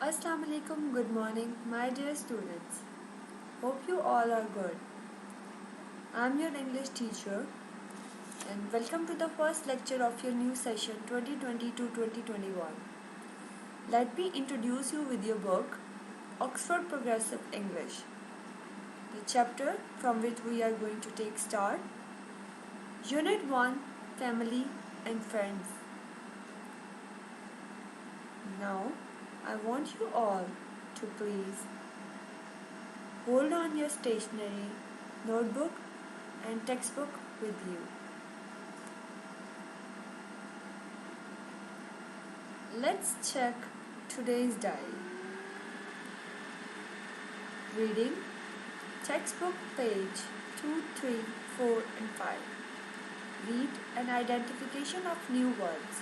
Assalamu alaikum, good morning, my dear students. Hope you all are good. I'm your English teacher and welcome to the first lecture of your new session 2020-2021. Let me introduce you with your book Oxford Progressive English. The chapter from which we are going to take start, Unit 1, Family and Friends. Now, I want you all to please hold on your stationery, notebook and textbook with you. Let's check today's diary. Reading textbook page 2, 3, 4 and 5. Read an identification of new words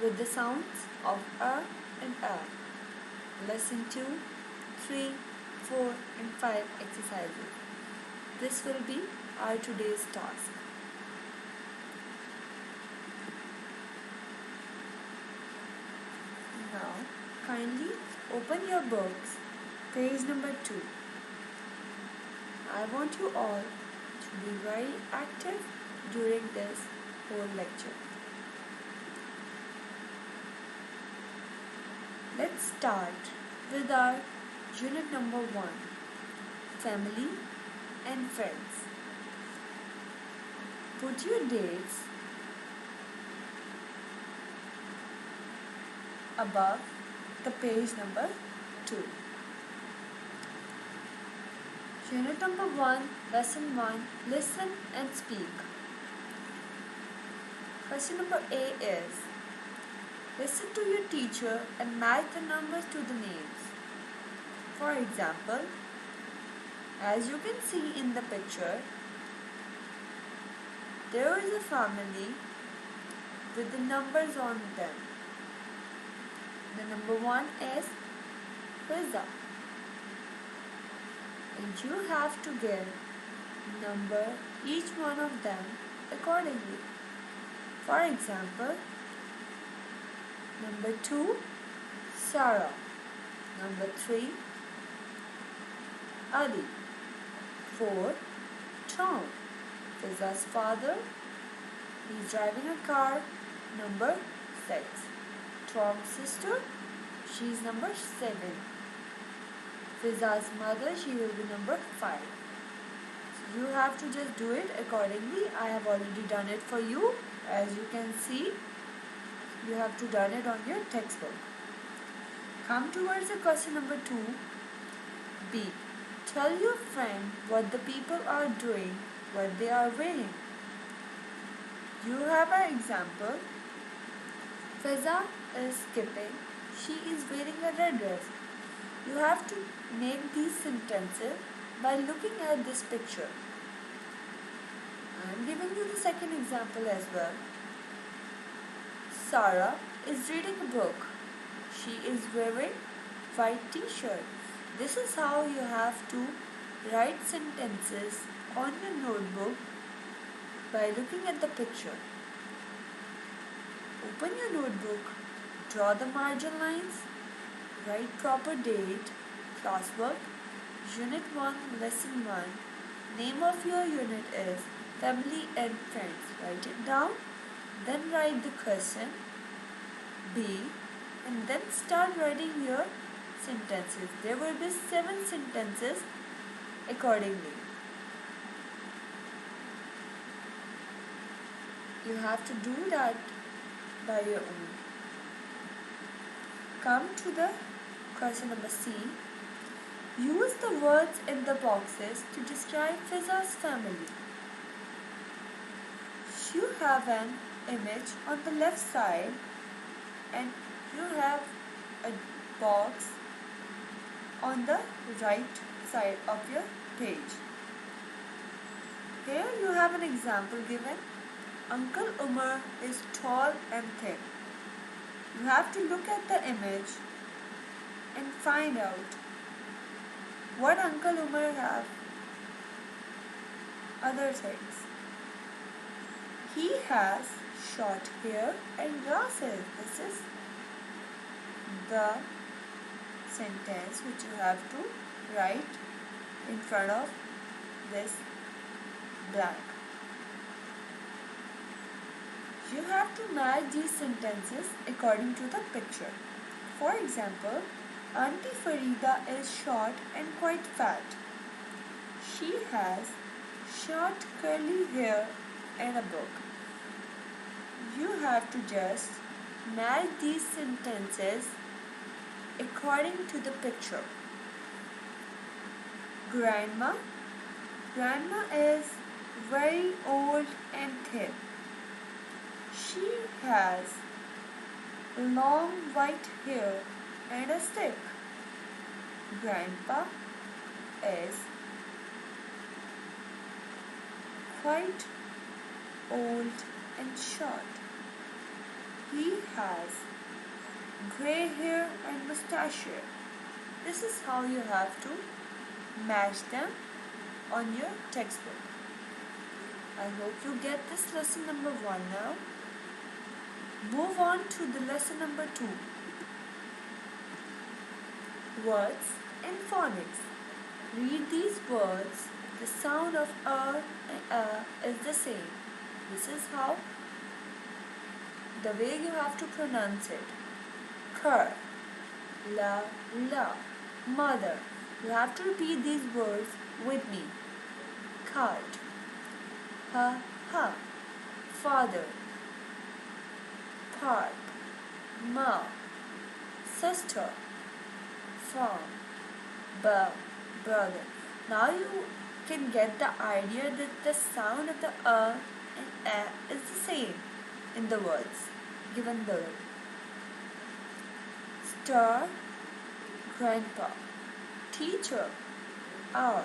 with the sounds of a and a. Lesson 2, 3, 4 and 5 exercises. This will be our today's task. Now, kindly open your books, page number 2. I want you all to be very active during this whole lecture. Let's start with our unit number 1, Family and Friends. Put your dates above the page number 2. Unit number 1, lesson 1, listen and speak. Question number A is, listen to your teacher and match the numbers to the names. For example, as you can see in the picture, there is a family with the numbers on them. The number 1 is Fiza. And you have to give number each one of them accordingly. For example, number 2, Sarah. Number 3, Ali. 4, Tom. Fiza's father. He's driving a car. Number 6. Tom's sister. She's number 7. Fiza's mother. She will be number 5. So you have to just do it accordingly. I have already done it for you. As you can see, you have to done it on your textbook. Come towards the question number 2. B. Tell your friend what the people are doing, what they are wearing. You have an example. Fiza is skipping. She is wearing a red dress. You have to make these sentences by looking at this picture. I am giving you the second example as well. Sarah is reading a book. She is wearing white t-shirt. This is how you have to write sentences on your notebook by looking at the picture. Open your notebook, draw the margin lines, write proper date, classwork, unit 1, lesson 1. Name of your unit is Family and Friends. Write it down, then write the question B, and then start writing your sentences. There will be 7 sentences accordingly. You have to do that by your own. Come to the question number C. Use the words in the boxes to describe Fiza's family. You have an image on the left side and you have a box on the right side of your page. Here you have an example given. Uncle Umar is tall and thin. You have to look at the image and find out what Uncle Umar have. Other things. He has short hair and glasses. This is the sentence which you have to write in front of this blank. You have to match these sentences according to the picture. For example, Auntie Farida is short and quite fat. She has short curly hair and a book. You have to just match these sentences according to the picture. Grandma is very old and thin. She has long white hair and a stick. Grandpa is quite old and short. He has grey hair and moustache. This is how you have to match them on your textbook. I hope you get this lesson number 1 now. Move on to the lesson number 2. Words and phonics. Read these words. The sound of and is the same. This is how the way you have to pronounce it. Cur, la, mother. You have to repeat these words with me. Cart, ha, father. Park, ma, sister, farm, brother. Now you can get the idea that the sound of the and is the same in the words given below. Star, grandpa. Teacher, our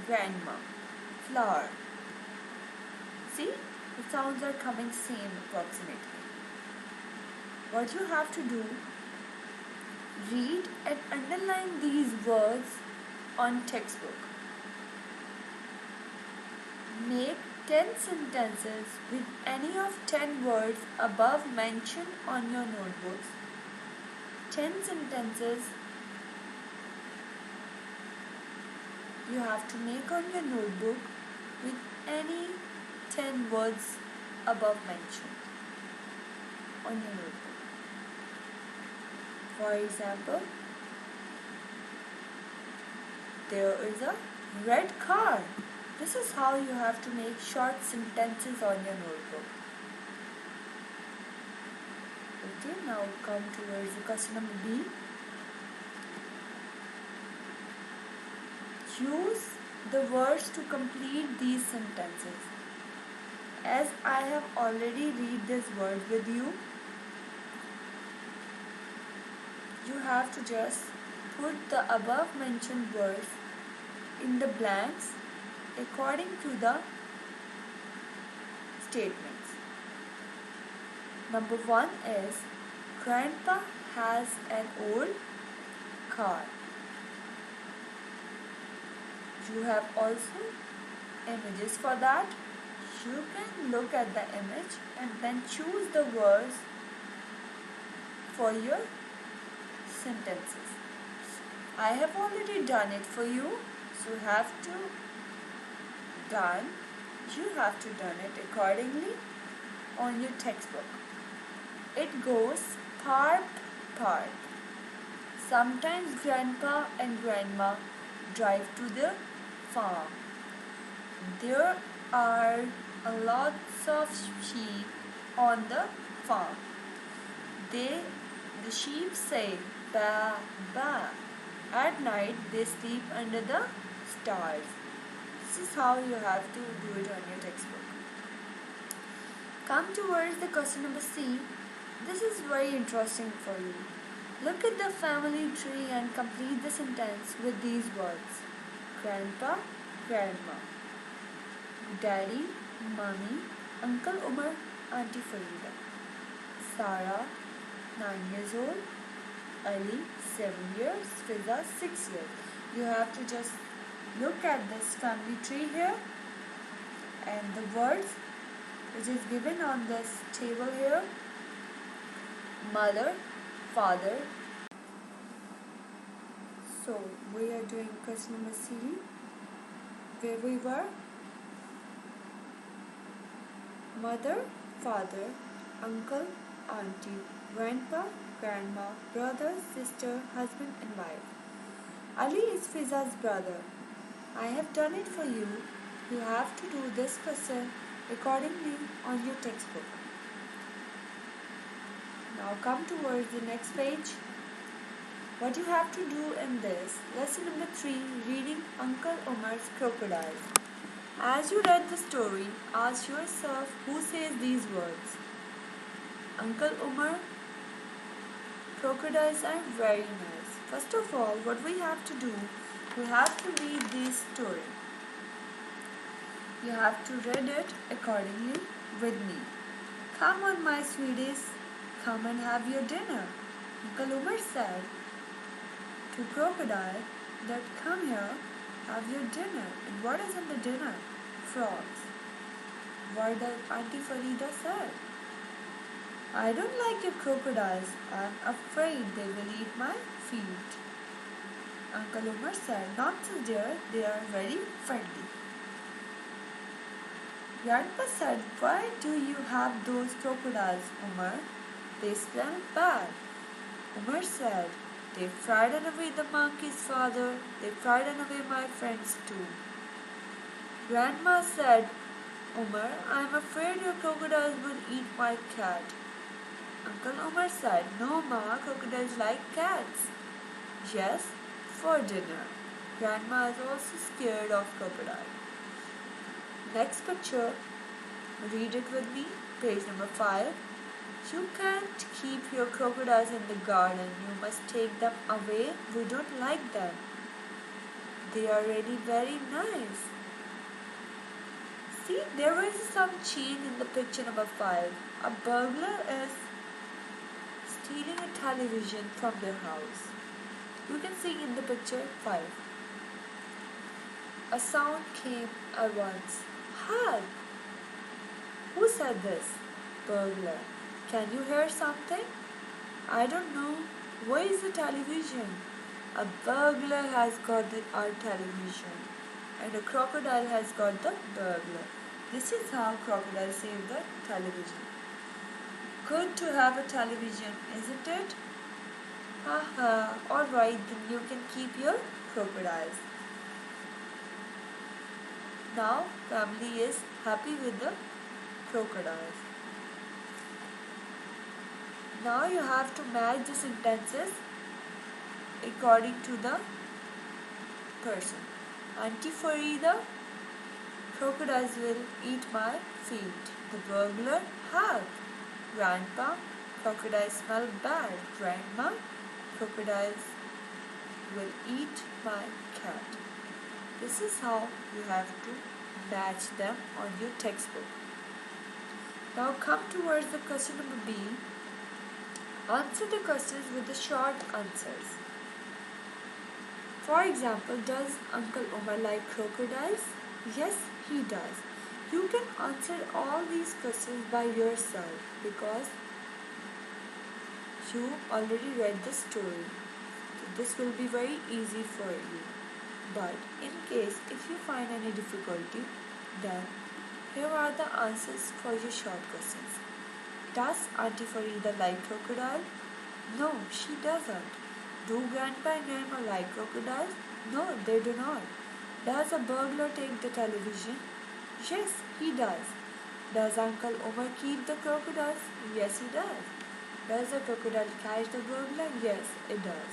grandma. Flower. See, the sounds are coming same approximately. What you have to do, read and underline these words on textbook. Make 10 sentences with any of 10 words above mentioned on your notebooks. 10 sentences you have to make on your notebook with any 10 words above mentioned on your notebook. For example, there is a red car. This is how you have to make short sentences on your notebook. Okay, now come towards the question number B. Use the words to complete these sentences. As I have already read this word with you, you have to just put the above mentioned words in the blanks according to the statements. Number 1 is Grandpa has an old car. You have also images for that. You can look at the image and then choose the words for your sentences. I have already done it for you, so you have to done it accordingly on your textbook. It goes park. Sometimes grandpa and grandma drive to the farm. There are lots of sheep on the farm. The sheep say ba ba. At night they sleep under the stars. This is how you have to do it on your textbook. Come towards the question number C. This is very interesting for you. Look at the family tree and complete the sentence with these words. Grandpa, grandma. Daddy, mommy, Uncle Umar, Auntie Farida. Sarah, 9 years old. Ali, 7 years. Fiza, 6 years. You have to just look at this family tree here and the words which is given on this table here. Mother, father, So we are doing question number C, where we were mother, father, uncle, auntie, grandpa, grandma, brother, sister, husband and wife. Ali is Fiza's brother. I have done it for you. You have to do this question accordingly on your textbook. Now come towards the next page. What you have to do in this, lesson number 3, reading Uncle Omar's Crocodile. As you read the story, ask yourself who says these words. Uncle Omar, crocodiles are very nice. First of all, what we have to do, we have to read this story. You have to read it accordingly with me. Come on, my sweeties, come and have your dinner. Uncle Omar said to crocodile that come here, have your dinner. And what is in the dinner? Frogs. What the Auntie Farida said. I don't like your crocodiles. I'm afraid they will eat my feet. Uncle Omar said, nonsense dear, they are very friendly. Grandpa said, why do you have those crocodiles, Omar? They smell bad. Omar said, they frightened away the monkeys, father. They frightened away my friends too. Grandma said, Omar, I am afraid your crocodiles will eat my cat. Uncle Omar said, no ma, crocodiles like cats. Yes, for dinner. Grandma is also scared of crocodile. Next picture, read it with me, page number 5. You can't keep your crocodiles in the garden. You must take them away. We don't like them. They are really very nice. See, there is some change in the picture number 5. A burglar is stealing a television from their house. You can see in the picture 5. A sound came at once. Help! Who said this? Burglar. Can you hear something? I don't know. Where is the television? A burglar has got our television, and a crocodile has got the burglar. This is how crocodile saved the television. Good to have a television, isn't it? Haha, alright, then you can keep your crocodiles. Now, family is happy with the crocodiles. Now you have to match the sentences according to the person. Auntie Farida, crocodiles will eat my feet. The burglar, help. Grandpa, crocodiles smell bad. Grandma, crocodiles will eat my cat. This is how you have to match them on your textbook. Now come towards the question number B. Answer the questions with the short answers. For example, does Uncle Omar like crocodiles? Yes, he does. You can answer all these questions by yourself because you already read the story. So this will be very easy for you. But in case if you find any difficulty, then here are the answers for your short questions. Does Auntie Farida like crocodile? No, she doesn't. Do Grandpa and Grandma like crocodiles? No, they do not. Does a burglar take the television? Yes, he does. Does Uncle Omar keep the crocodiles? Yes, he does. Does the crocodile catch the burglar? Yes, it does.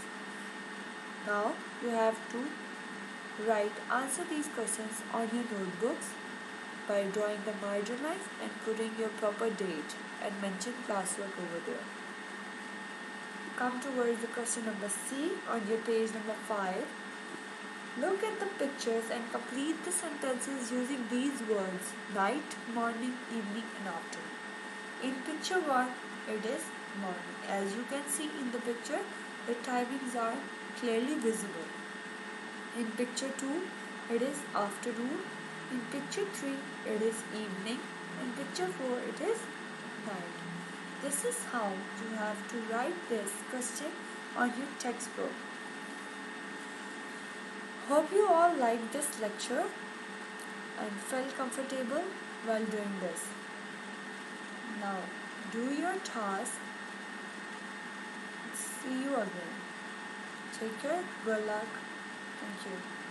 Now you have to answer these questions on your notebooks by drawing the margin lines and putting your proper date and mention classwork over there. Come towards the question number C on your page number 5. Look at the pictures and complete the sentences using these words: night, morning, evening and afternoon. In picture 1, it is morning. As you can see in the picture, the timings are clearly visible. In picture 2, it is afternoon. In picture 3, it is evening. In picture 4, it is night. This is how you have to write this question on your textbook. Hope you all liked this lecture and felt comfortable while doing this. Now do your task. See you again. Take care. Good luck. Thank you.